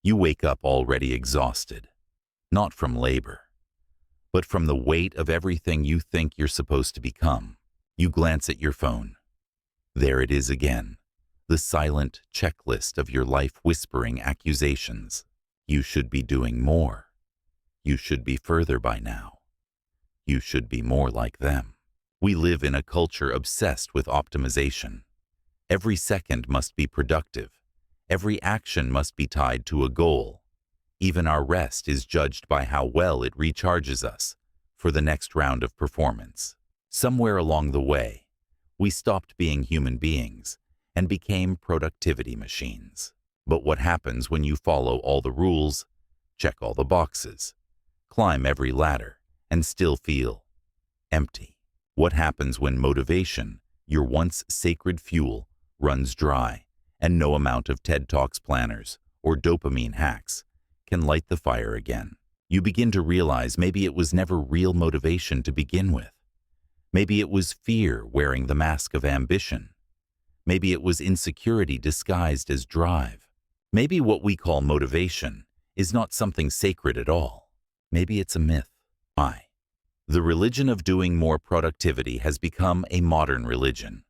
You wake up already exhausted, not from labor, but from the weight of everything you think you're supposed to become. You glance at your phone. There it is again, the silent checklist of your life whispering accusations. You should be doing more. You should be further by now. You should be more like them. We live in a culture obsessed with optimization. Every second must be productive. Every action must be tied to a goal. Even our rest is judged by how well it recharges us for the next round of performance. Somewhere along the way, we stopped being human beings and became productivity machines. But what happens when you follow all the rules, check all the boxes, climb every ladder, and still feel empty? What happens when motivation, your once sacred fuel, runs dry, and no amount of TED Talks planners or dopamine hacks can light the fire again? You begin to realize maybe it was never real motivation to begin with. Maybe it was fear wearing the mask of ambition. Maybe it was insecurity disguised as drive. Maybe what we call motivation is not something sacred at all. Maybe it's a myth. The religion of doing more productivity has become a modern religion.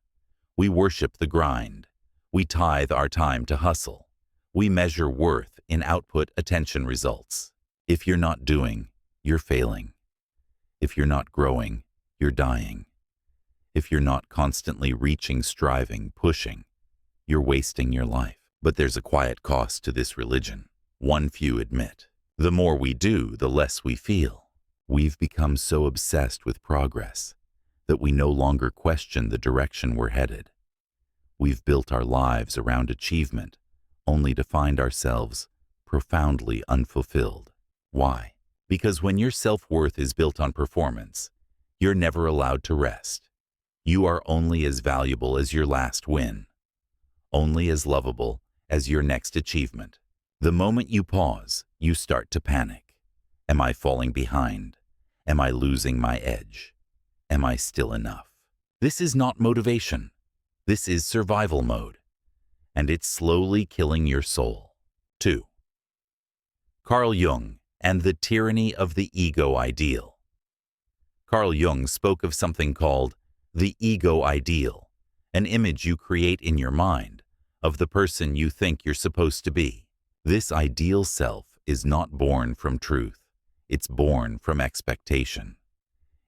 We worship the grind. We tithe our time to hustle. We measure worth in output, attention, results. If you're not doing, you're failing. If you're not growing, you're dying. If you're not constantly reaching, striving, pushing, you're wasting your life. But there's a quiet cost to this religion, one few admit. The more we do, the less we feel. We've become so obsessed with progress that we no longer question the direction we're headed. We've built our lives around achievement, only to find ourselves profoundly unfulfilled. Why? Because when your self-worth is built on performance, you're never allowed to rest. You are only as valuable as your last win, only as lovable as your next achievement. The moment you pause, you start to panic. Am I falling behind? Am I losing my edge? Am I still enough? This is not motivation. This is survival mode, and it's slowly killing your soul. 2. Carl Jung and the tyranny of the ego ideal. Carl Jung spoke of something called the ego ideal, an image you create in your mind of the person you think you're supposed to be. This ideal self is not born from truth. It's born from expectation.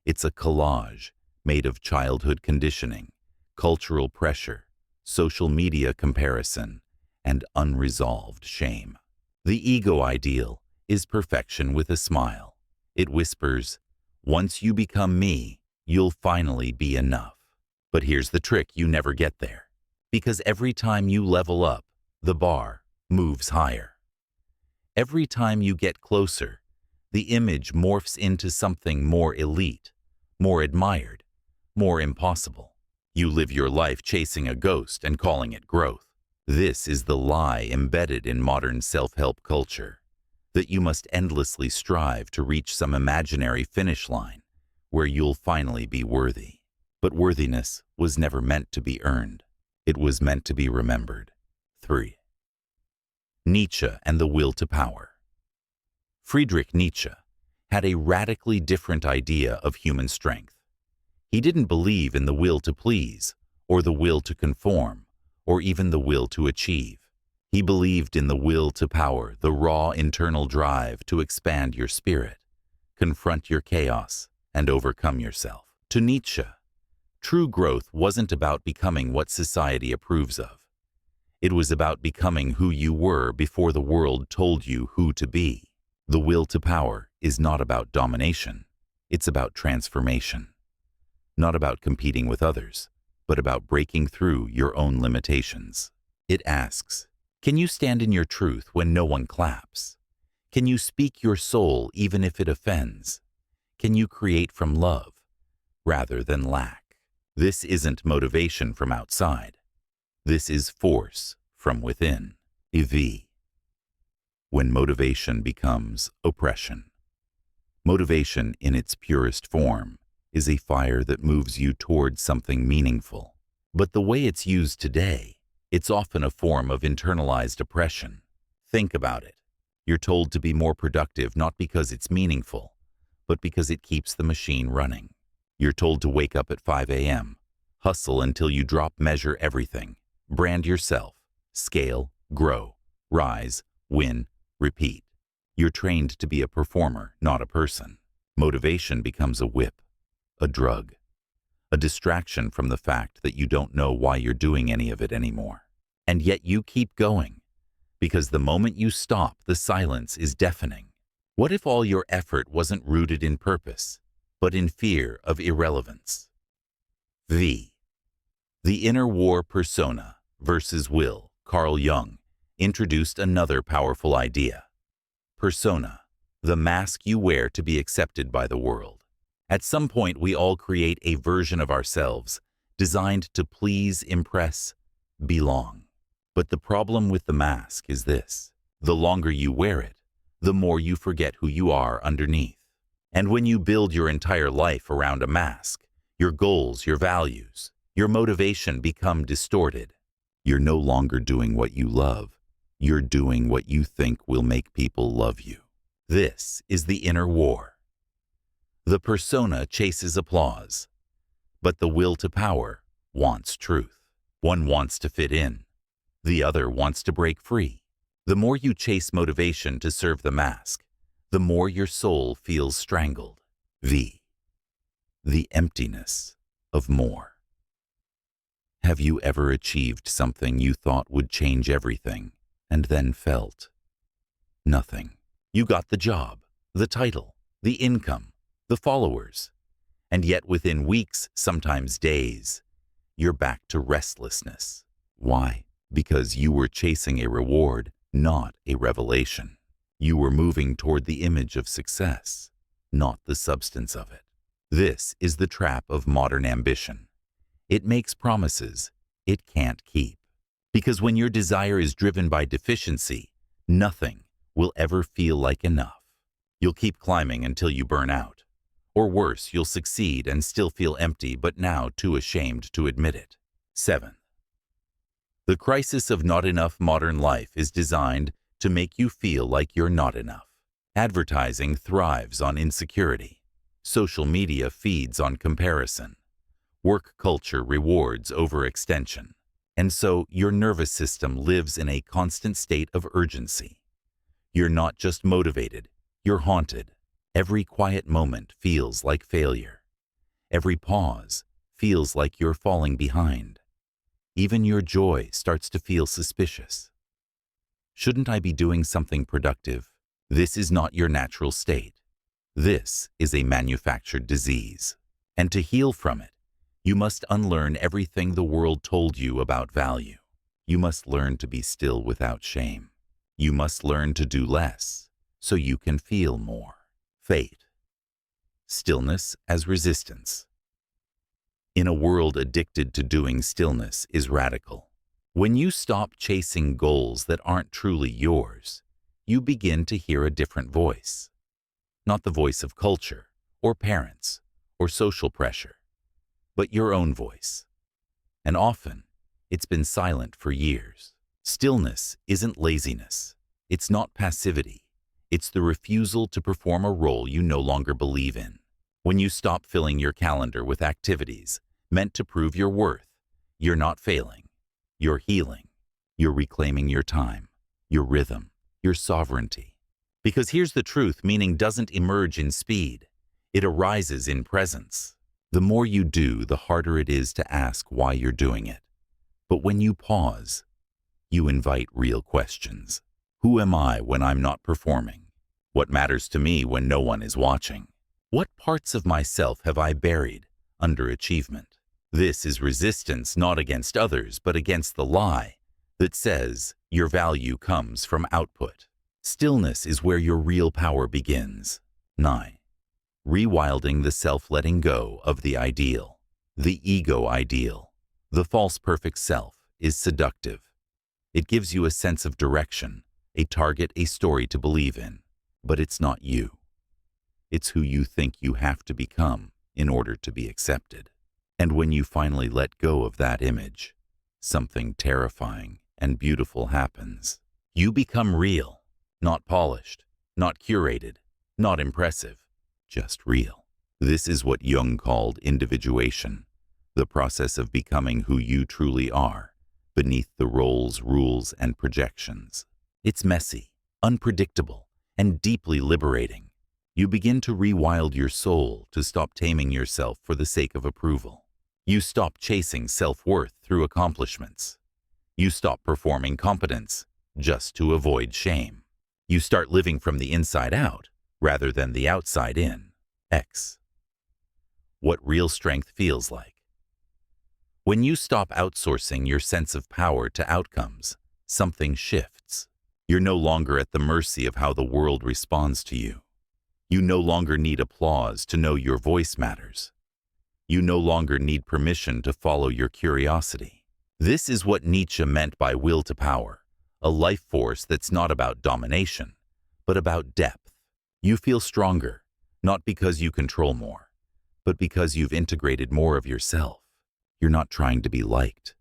It's a collage made of childhood conditioning, cultural pressure, social media comparison, and unresolved shame. The ego ideal is perfection with a smile. It whispers, once you become me, you'll finally be enough. But here's the trick: you never get there. Because every time you level up, the bar moves higher. Every time you get closer, the image morphs into something more elite, more admired, more impossible. You live your life chasing a ghost and calling it growth. This is the lie embedded in modern self-help culture, that you must endlessly strive to reach some imaginary finish line where you'll finally be worthy. But worthiness was never meant to be earned. It was meant to be remembered. 3. Nietzsche and the will to power. Friedrich Nietzsche had a radically different idea of human strength. He didn't believe in the will to please, or the will to conform, or even the will to achieve. He believed in the will to power, the raw internal drive to expand your spirit, confront your chaos, and overcome yourself. To Nietzsche, true growth wasn't about becoming what society approves of. It was about becoming who you were before the world told you who to be. The will to power is not about domination. It's about transformation. Not about competing with others, but about breaking through your own limitations. It asks, can you stand in your truth when no one claps? Can you speak your soul even if it offends? Can you create from love rather than lack? This isn't motivation from outside. This is force from within. EV. When motivation becomes oppression. Motivation in its purest form is a fire that moves you towards something meaningful. But the way it's used today, it's often a form of internalized oppression. Think about it. You're told to be more productive not because it's meaningful, but because it keeps the machine running. You're told to wake up at 5 a.m., hustle until you drop, measure everything, brand yourself, scale, grow, rise, win, repeat. You're trained to be a performer, not a person. Motivation becomes a whip, a drug, a distraction from the fact that you don't know why you're doing any of it anymore. And yet you keep going, because the moment you stop, the silence is deafening. What if all your effort wasn't rooted in purpose, but in fear of irrelevance? V. The inner war persona versus will. Carl Jung introduced another powerful idea. Persona, the mask you wear to be accepted by the world. At some point, we all create a version of ourselves designed to please, impress, belong. But the problem with the mask is this: the longer you wear it, the more you forget who you are underneath. And when you build your entire life around a mask, your goals, your values, your motivation become distorted. You're no longer doing what you love. You're doing what you think will make people love you. This is the inner war. The persona chases applause, but the will to power wants truth. One wants to fit in. The other wants to break free. The more you chase motivation to serve the mask, the more your soul feels strangled. V. The emptiness of more. Have you ever achieved something you thought would change everything, and then felt nothing? You got the job, the title, the income, the followers, and yet within weeks, sometimes days, you're back to restlessness. Why? Because you were chasing a reward, not a revelation. You were moving toward the image of success, not the substance of it. This is the trap of modern ambition. It makes promises it can't keep. Because when your desire is driven by deficiency, nothing will ever feel like enough. You'll keep climbing until you burn out. Or worse, you'll succeed and still feel empty, but now too ashamed to admit it. 7. The crisis of not enough. Modern life is designed to make you feel like you're not enough. Advertising thrives on insecurity. Social media feeds on comparison. Work culture rewards overextension. And so your nervous system lives in a constant state of urgency. You're not just motivated, you're haunted. Every quiet moment feels like failure. Every pause feels like you're falling behind. Even your joy starts to feel suspicious. Shouldn't I be doing something productive? This is not your natural state. This is a manufactured disease. And to heal from it, you must unlearn everything the world told you about value. You must learn to be still without shame. You must learn to do less so you can feel more. Fate. Stillness as resistance. In a world addicted to doing, stillness is radical. When you stop chasing goals that aren't truly yours, you begin to hear a different voice. Not the voice of culture, or parents, or social pressure, but your own voice. And often, it's been silent for years. Stillness isn't laziness. It's not passivity. It's the refusal to perform a role you no longer believe in. When you stop filling your calendar with activities meant to prove your worth, you're not failing. You're healing. You're reclaiming your time, your rhythm, your sovereignty. Because here's the truth: meaning doesn't emerge in speed. It arises in presence. The more you do, the harder it is to ask why you're doing it. But when you pause, you invite real questions. Who am I when I'm not performing? What matters to me when no one is watching? What parts of myself have I buried under achievement? This is resistance not against others, but against the lie that says your value comes from output. Stillness is where your real power begins. 9. Rewilding the self, letting go of the ideal. The ego ideal, the false perfect self, is seductive. It gives you a sense of direction, a target, a story to believe in. But it's not you. It's who you think you have to become in order to be accepted. And when you finally let go of that image, something terrifying and beautiful happens. You become real. Not polished, not curated, not impressive, just real. This is what Jung called individuation, the process of becoming who you truly are, beneath the roles, rules, and projections. It's messy, unpredictable, and deeply liberating. You begin to rewild your soul to stop taming yourself for the sake of approval. You stop chasing self-worth through accomplishments. You stop performing competence just to avoid shame. You start living from the inside out rather than the outside in. X. What real strength feels like. When you stop outsourcing your sense of power to outcomes, something shifts. You're no longer at the mercy of how the world responds to you. You no longer need applause to know your voice matters. You no longer need permission to follow your curiosity. This is what Nietzsche meant by will to power, a life force that's not about domination, but about depth. You feel stronger, not because you control more, but because you've integrated more of yourself. You're not trying to be liked.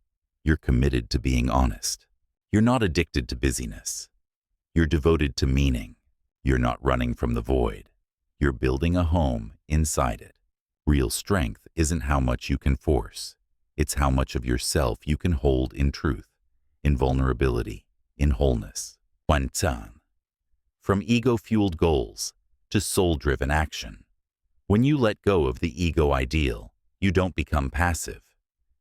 You're committed to being honest. You're not addicted to busyness. You're devoted to meaning. You're not running from the void. You're building a home inside it. Real strength isn't how much you can force. It's how much of yourself you can hold in truth, in vulnerability, in wholeness. Wantan. From ego-fueled goals to soul-driven action. When you let go of the ego ideal, you don't become passive.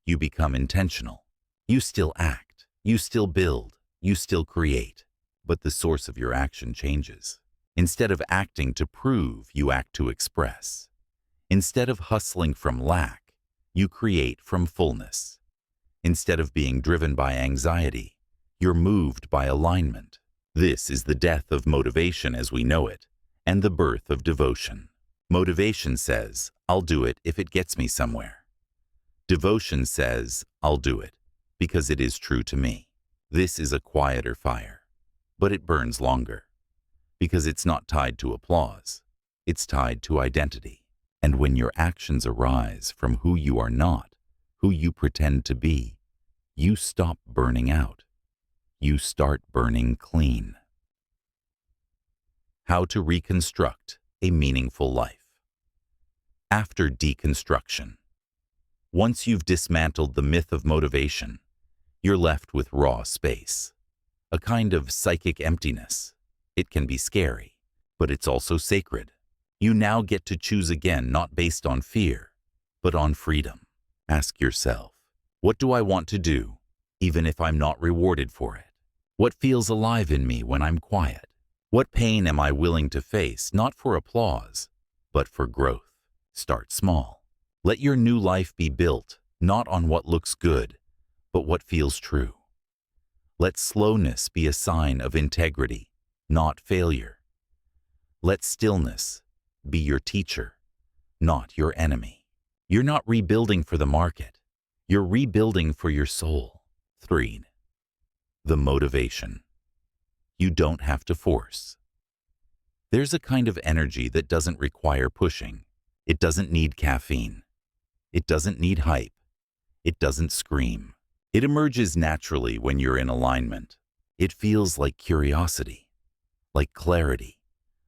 You become intentional. You still act. You still build. You still create. But the source of your action changes. Instead of acting to prove, you act to express. Instead of hustling from lack, you create from fullness. Instead of being driven by anxiety, you're moved by alignment. This is the death of motivation as we know it, and the birth of devotion. Motivation says, I'll do it if it gets me somewhere. Devotion says, I'll do it because it is true to me. This is a quieter fire, but it burns longer because it's not tied to applause. It's tied to identity. And when your actions arise from who you are not, who you pretend to be, you stop burning out. You start burning clean. How to reconstruct a meaningful life. After deconstruction. Once you've dismantled the myth of motivation, you're left with raw space, a kind of psychic emptiness. It can be scary, but it's also sacred. You now get to choose again, not based on fear, but on freedom. Ask yourself, what do I want to do, even if I'm not rewarded for it? What feels alive in me when I'm quiet? What pain am I willing to face, not for applause, but for growth? Start small. Let your new life be built, not on what looks good, but what feels true. Let slowness be a sign of integrity, not failure. Let stillness be your teacher, not your enemy. You're not rebuilding for the market. You're rebuilding for your soul. 3. The motivation. You don't have to force. There's a kind of energy that doesn't require pushing. It doesn't need caffeine. It doesn't need hype. It doesn't scream. It emerges naturally when you're in alignment. It feels like curiosity, like clarity,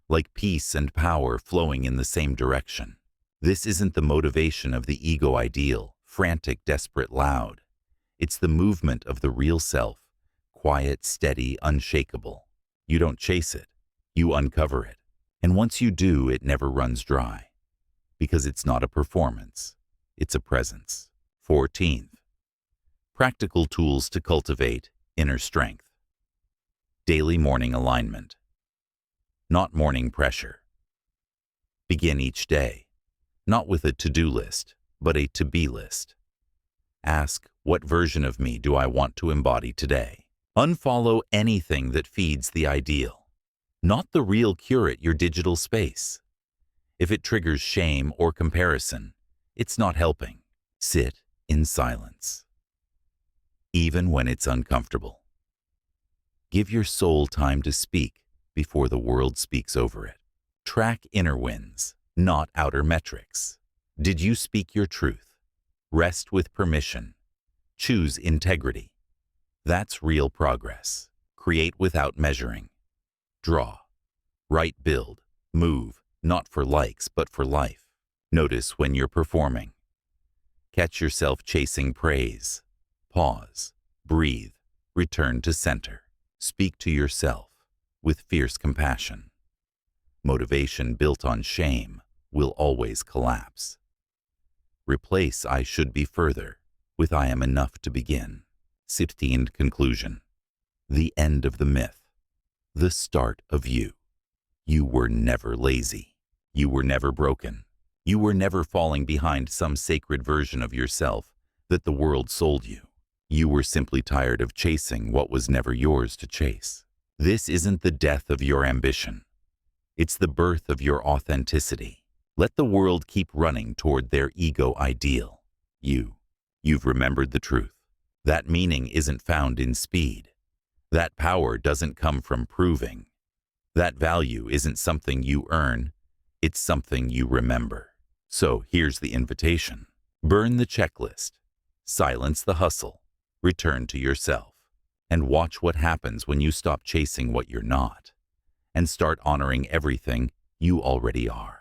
like peace and power flowing in the same direction. This isn't the motivation of the ego ideal, frantic, desperate, loud. It's the movement of the real self, quiet, steady, unshakable. You don't chase it, you uncover it. And once you do, it never runs dry. Because it's not a performance, it's a presence. 14th. Practical tools to cultivate inner strength. Daily morning alignment. Not morning pressure. Begin each day, not with a to-do list, but a to-be list. Ask, what version of me do I want to embody today? Unfollow anything that feeds the ideal, not the real. Curate your digital space. If it triggers shame or comparison, it's not helping. Sit in silence, even when it's uncomfortable. Give your soul time to speak before the world speaks over it. Track inner wins, not outer metrics. Did you speak your truth? Rest with permission. Choose integrity. That's real progress. Create without measuring. Draw. Write, build, move, not for likes, but for life. Notice when you're performing. Catch yourself chasing praise. Pause. Breathe. Return to center. Speak to yourself with fierce compassion. Motivation built on shame will always collapse. Replace "I should be further" with "I am enough to begin." 16th conclusion. The end of the myth. The start of you. You were never lazy. You were never broken. You were never falling behind some sacred version of yourself that the world sold you. You were simply tired of chasing what was never yours to chase. This isn't the death of your ambition. It's the birth of your authenticity. Let the world keep running toward their ego ideal. You've remembered the truth. That meaning isn't found in speed. That power doesn't come from proving. That value isn't something you earn. It's something you remember. So here's the invitation. Burn the checklist. Silence the hustle. Return to yourself. And watch what happens when you stop chasing what you're not and start honoring everything you already are.